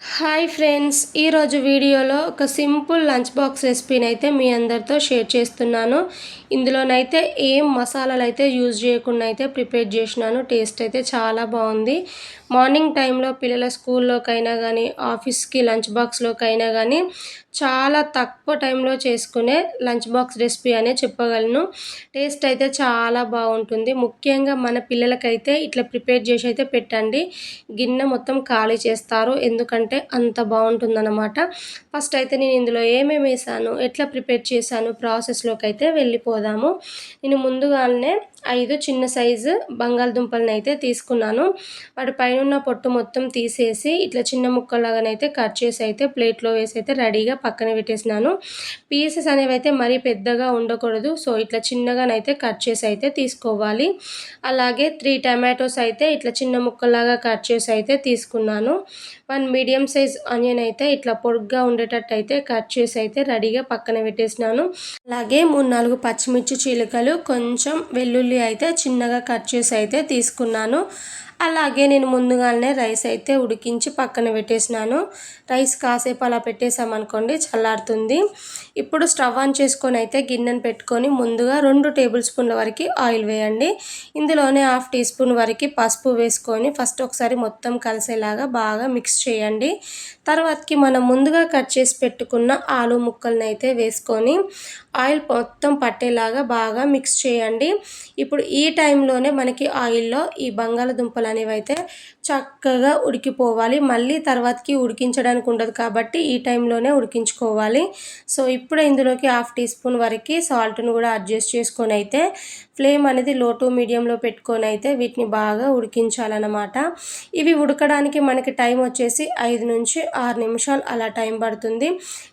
Hi friends, ఈరోజు వీడియోలో ఒక సింపుల్ లంచ్ బాక్స్ రెసిపీని అయితే మీ అందరితో షేర్ చేస్తున్నాను. ఇందులోనైతే ఏం మసాలాలు అయితే యూజ్ చేయకుండా అయితే ప్రిపేర్ చేసినాను. టేస్ట్ అయితే చాలా బాగుంది. మార్నింగ్ టైంలో పిల్లల స్కూల్లోకైనా కానీ, ఆఫీస్కి లంచ్ బాక్స్లోకైనా కానీ చాలా తక్కువ టైంలో చేసుకునే లంచ్ బాక్స్ రెసిపీ అనే చెప్పగలను. టేస్ట్ అయితే చాలా బాగుంటుంది. ముఖ్యంగా మన పిల్లలకైతే ఇట్లా ప్రిపేర్ చేసి అయితే పెట్టండి. గిన్నె మొత్తం ఖాళీ చేస్తారు, ఎందుకంటే అంత బాగుంటుందన్నమాట. ఫస్ట్ అయితే నేను ఇందులో ఏమేమి వేసాను, ఎట్లా ప్రిపేర్ చేశాను ప్రాసెస్లోకి అయితే వెళ్ళిపోదాము. నేను ముందుగానే 5 చిన్న సైజు బంగాళదుంపలను అయితే తీసుకున్నాను. వాటి పైన ఉన్న పొట్టు మొత్తం తీసేసి ఇట్లా చిన్న ముక్కలాగానైతే కట్ చేసి అయితే ప్లేట్లో వేసి అయితే రెడీగా పక్కన పెట్టేసినాను. పీసెస్ అనేవి అయితే మరీ పెద్దగా ఉండకూడదు, సో ఇట్లా చిన్నగానైతే కట్ చేసి అయితే తీసుకోవాలి. అలాగే 3 టమాటోస్ అయితే ఇట్లా చిన్న ముక్కలాగా కట్ చేసి అయితే తీసుకున్నాను. 1 మీడియం సైజ్ ఆనియన్ అయితే ఇట్లా పొడుగ్గా ఉండేటట్టు అయితే కట్ చేసి అయితే రెడీగా పక్కన పెట్టేసినాను. అలాగే 3-4 పచ్చిమిర్చి చీలికలు, కొంచెం వెల్లుల్లి అయితే చిన్నగా కట్ చేసి అయితే తీసుకున్నాను. అలాగే నేను ముందుగానే రైస్ అయితే ఉడికించి పక్కన పెట్టేసినాను. రైస్ కాసేపు అలా పెట్టేసామనుకోండి చల్లారుతుంది. ఇప్పుడు స్టవ్ ఆన్ చేసుకొని అయితే గిన్నెను పెట్టుకొని ముందుగా 2 టేబుల్ స్పూన్ల వరకు ఆయిల్ వేయండి. ఇందులోనే 1/2 టీ స్పూన్ వరకు పసుపు వేసుకొని ఫస్ట్ ఒకసారి మొత్తం కలిసేలాగా బాగా మిక్స్ చేయండి. తర్వాతకి మనం ముందుగా కట్ చేసి పెట్టుకున్న ఆలు ముక్కలను అయితే వేసుకొని ఆయిల్ మొత్తం పట్టేలాగా బాగా మిక్స్ చేయండి. ఇప్పుడు ఈ టైంలోనే మనకి ఆయిల్లో ఈ బంగాళదుంపలు అనేవి అయితే చక్కగా ఉడికిపోవాలి. మళ్ళీ తర్వాతకి ఉడికించడానికి ఉండదు కాబట్టి ఈ టైంలోనే ఉడికించుకోవాలి. సో ఇప్పుడు ఇందులోకి 1/2 టీ స్పూన్ వరకు సాల్ట్ను కూడా అడ్జస్ట్ చేసుకొని అయితే ఫ్లేమ్ అనేది లో టు మీడియంలో పెట్టుకొని అయితే వీటిని బాగా ఉడికించాలన్నమాట. ఇవి ఉడకడానికి మనకి టైం వచ్చేసి 5 నుంచి 6 నిమిషాలు అలా టైం పడుతుంది.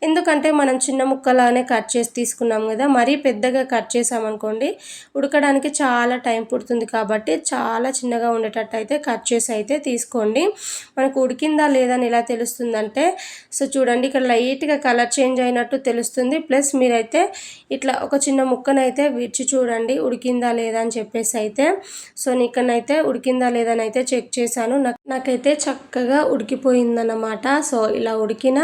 ఎందుకంటే మనం చిన్న ముక్కలానే కట్ చేసి తీసుకున్నాం కదా, మరీ పెద్దగా కట్ చేసామనుకోండి ఉడకడానికి చాలా టైం పడుతుంది. కాబట్టి చాలా చిన్నగా ఉండేటట్టు అయితే కట్ చేసి అయితే తీసుకోండి. మనకు ఉడికిందా లేదా అని ఎలా తెలుస్తుందంటే, సో చూడండి ఇక్కడ లైట్గా కలర్ చేంజ్ అయినట్టు తెలుస్తుంది. ప్లస్ మీరైతే ఇట్లా ఒక చిన్న ముక్కనైతే విడిచి చూడండి ఉడికిందా లేదా అని చెప్పేసి అయితే. సో ఇక్కడనైతే ఉడికిందా లేదా అని అయితే చెక్ చేశాను. నాకైతే చక్కగా ఉడికిపోయిందన్నమాట. సో ఇలా ఉడికిన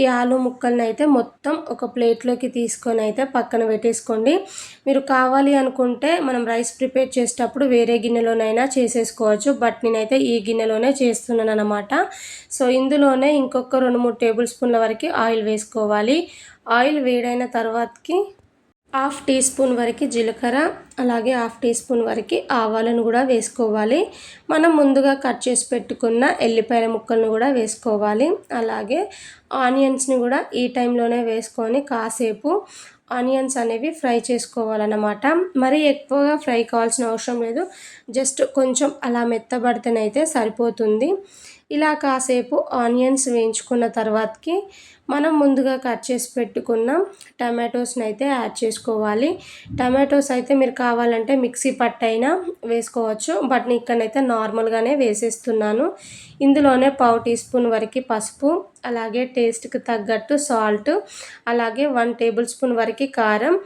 ఈ ఆలు ముక్కల్ని అయితే మొత్తం ఒక ప్లేట్లోకి తీసుకొని అయితే పక్కన పెట్టేసుకోండి. మీరు కావాలి అనుకుంటే మనం రైస్ ప్రిపేర్ చేసేటప్పుడు వేరే గిన్నెలోనైనా చేసేసుకోవచ్చు, బట్ నేనైతే ఈ గిన్నెలోనే చేస్తున్నాను అనమాట. సో ఇందులోనే ఇంకొక 2-3 టేబుల్ స్పూన్ల వరకు ఆయిల్ వేసుకోవాలి. ఆయిల్ వేడైన తర్వాతకి 1/2 టీ స్పూన్ వరకు జీలకర్ర, అలాగే 1/2 టీ స్పూన్ వరకు ఆవాలను కూడా వేసుకోవాలి. మనం ముందుగా కట్ చేసి పెట్టుకున్న ఎల్లిపాయల ముక్కలను కూడా వేసుకోవాలి. అలాగే ఆనియన్స్ని కూడా ఈ టైంలోనే వేసుకొని కాసేపు ఆనియన్స్ అనేవి ఫ్రై చేసుకోవాలన్నమాట. మరీ ఎక్కువగా ఫ్రై కావాల్సిన అవసరం లేదు, జస్ట్ కొంచెం అలా మెత్తబడితేనైతే సరిపోతుంది. ఇలా కాసేపు ఆనియన్స్ వేయించుకున్న తర్వాతకి మనం ముందుగా కట్ చేసి పెట్టుకున్న టమాటోస్ని అయితే యాడ్ చేసుకోవాలి. టమాటోస్ అయితే మీరు కావాలంటే మిక్సీ పట్టైనా వేసుకోవచ్చు, బట్ నేను ఇక్కడైతే నార్మల్గానే వేసేస్తున్నాను. ఇందులోనే 1/4 టీ స్పూన్ వరకు పసుపు, అలాగే టేస్ట్కి తగ్గట్టు సాల్ట్, అలాగే 1 టేబుల్ స్పూన్ వరకు కారం,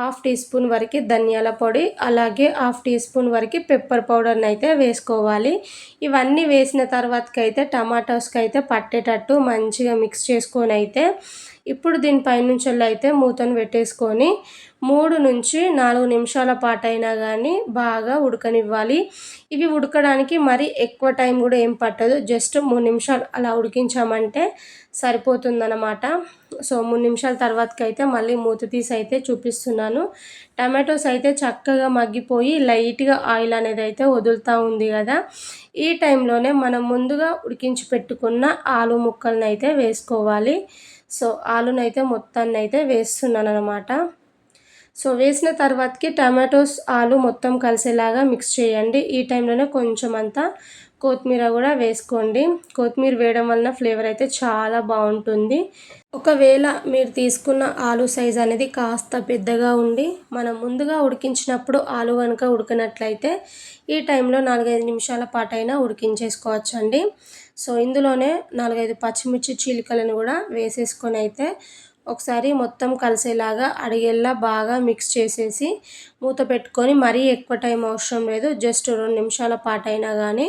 1/2 టీ స్పూన్ వరకు ధనియాల పొడి, అలాగే 1/2 టీ స్పూన్ వరకు పెప్పర్ పౌడర్ని అయితే వేసుకోవాలి. ఇవన్నీ వేసిన తర్వాతకి అయితే టమాటోస్కి అయితే పట్టేటట్టు మంచిగా మిక్స్ చేసుకొని అయితే ఇప్పుడు దీనిపై నుంచి అయితే మూతను పెట్టేసుకొని 3 నుంచి 4 నిమిషాల పాటైనా కానీ బాగా ఉడకనివ్వాలి. ఇవి ఉడకడానికి మరి ఎక్కువ టైం కూడా ఏం పట్టదు, జస్ట్ 3 నిమిషాలు అలా ఉడికించామంటే సరిపోతుందన్నమాట. సో 3 నిమిషాల తర్వాతకైతే మళ్ళీ మూత తీసి అయితే చూపిస్తున్నాను. టమాటోస్ అయితే చక్కగా మగ్గిపోయి లైట్గా ఆయిల్ అనేది అయితే వదులుతూ ఉంది కదా, ఈ టైంలోనే మనం ముందుగా ఉడికించి పెట్టుకున్న ఆలు ముక్కలను అయితే వేసుకోవాలి. సో ఆలునైతే మొత్తాన్ని అయితే వేస్తున్నాను అనమాట. సో వేసిన తర్వాతకి టమాటోస్ ఆలు మొత్తం కలిసేలాగా మిక్స్ చేయండి. ఈ టైంలోనే కొంచెం అంతా కొత్తిమీర కూడా వేసుకోండి. కొత్తిమీర వేయడం వలన ఫ్లేవర్ అయితే చాలా బాగుంటుంది. ఒకవేళ మీరు తీసుకున్న ఆలు సైజ్ అనేది కాస్త పెద్దగా ఉండి మనం ముందుగా ఉడికించినప్పుడు ఆలు కనుక ఉడకనట్లయితే ఈ టైంలో 4-5 నిమిషాల పాటైనా ఉడికించేసుకోవచ్చండి. సో ఇందులోనే 4-5 పచ్చిమిర్చి చీలికలను కూడా వేసేసుకొని అయితే ఒకసారి మొత్తం కలిసేలాగా అడిగేలా బాగా మిక్స్ చేసేసి మూత పెట్టుకొని మరీ ఎక్కువ టైం అవసరం లేదు, జస్ట్ 2 నిమిషాల పాటైనా కానీ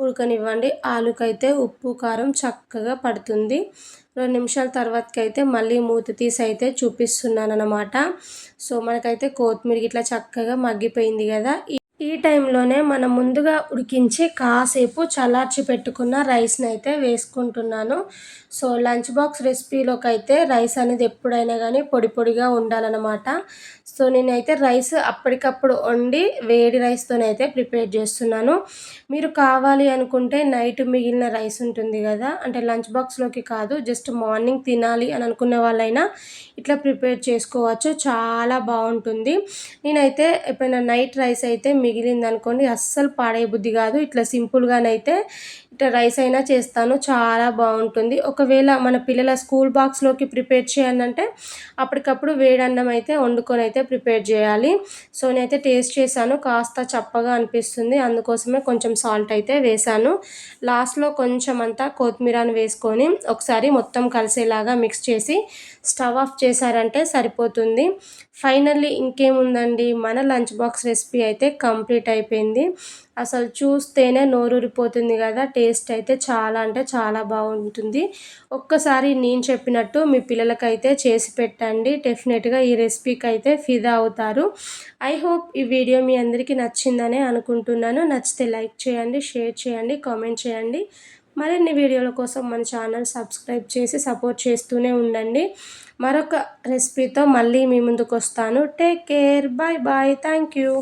ఉడకనివ్వండి. ఆలుకైతే ఉప్పు కారం చక్కగా పడుతుంది. 2 నిమిషాల తర్వాతకైతే మళ్ళీ మూత తీసి అయితే చూపిస్తున్నాను అన్నమాట. సో మనకైతే కొత్తిమీర ఇట్లా చక్కగా మగ్గిపోయింది కదా. ఈ టైంలోనే మనం ముందుగా ఉడికించి కాసేపు చల్లార్చి పెట్టుకున్న రైస్ని అయితే వేసుకుంటున్నాను. సో లంచ్ బాక్స్ రెసిపీలోకి అయితే రైస్ అనేది ఎప్పుడైనా కానీ పొడి పొడిగా ఉండాలన్నమాట. సో నేనైతే రైస్ అప్పటికప్పుడు వండి వేడి రైస్తోనైతే ప్రిపేర్ చేస్తున్నాను. మీరు కావాలి అనుకుంటే నైట్ మిగిలిన రైస్ ఉంటుంది కదా, అంటే లంచ్ బాక్స్లోకి కాదు, జస్ట్ మార్నింగ్ తినాలి అని అనుకునే వాళ్ళైనా ఇట్లా ప్రిపేర్ చేసుకోవచ్చు, చాలా బాగుంటుంది. నేనైతే ఎప్పుడైనా నైట్ రైస్ అయితే మిగిలిందనుకోండి అస్సలు పాడేయబుద్ధి కాదు, ఇట్లా సింపుల్గానైతే ఇట్లా రైస్ అయినా చేస్తాను, చాలా బాగుంటుంది. ఒకవేళ మన పిల్లల స్కూల్ బాక్స్లోకి ప్రిపేర్ చేయాలంటే అప్పటికప్పుడు వేడన్నం అయితే వండుకొని అయితే ప్రిపేర్ చేయాలి. సో నేనైతే టేస్ట్ చేశాను, కాస్త చప్పగా అనిపిస్తుంది, అందుకోసమే కొంచెం సాల్ట్ అయితే వేశాను. లాస్ట్లో కొంచెం అంతా కొత్తిమీరని వేసుకొని ఒకసారి మొత్తం కలిసేలాగా మిక్స్ చేసి స్టవ్ ఆఫ్ చేశారంటే సరిపోతుంది. ఫైనల్లీ ఇంకేముందండి, మన లంచ్ బాక్స్ రెసిపీ అయితే కంప్లీట్ అయిపోయింది. అసలు చూస్తేనే నోరూరిపోతుంది కదా, టేస్ట్ అయితే చాలా అంటే చాలా బాగుంటుంది. ఒక్కసారి నేను చెప్పినట్టు మీ పిల్లలకైతే చేసి పెట్టండి, డెఫినెట్గా ఈ రెసిపీకి అయితే ఫిదా అవుతారు. ఐ హోప్ ఈ వీడియో మీ అందరికీ నచ్చిందనే అనుకుంటున్నాను. నచ్చితే లైక్ చేయండి, షేర్ చేయండి, కామెంట్ చేయండి. మరిన్ని వీడియోల కోసం మన ఛానల్ సబ్స్క్రైబ్ చేసి సపోర్ట్ చేస్తూనే ఉండండి. మరొక రెసిపీతో మళ్ళీ మీ ముందుకు వస్తాను. Take care, bye bye, thank you.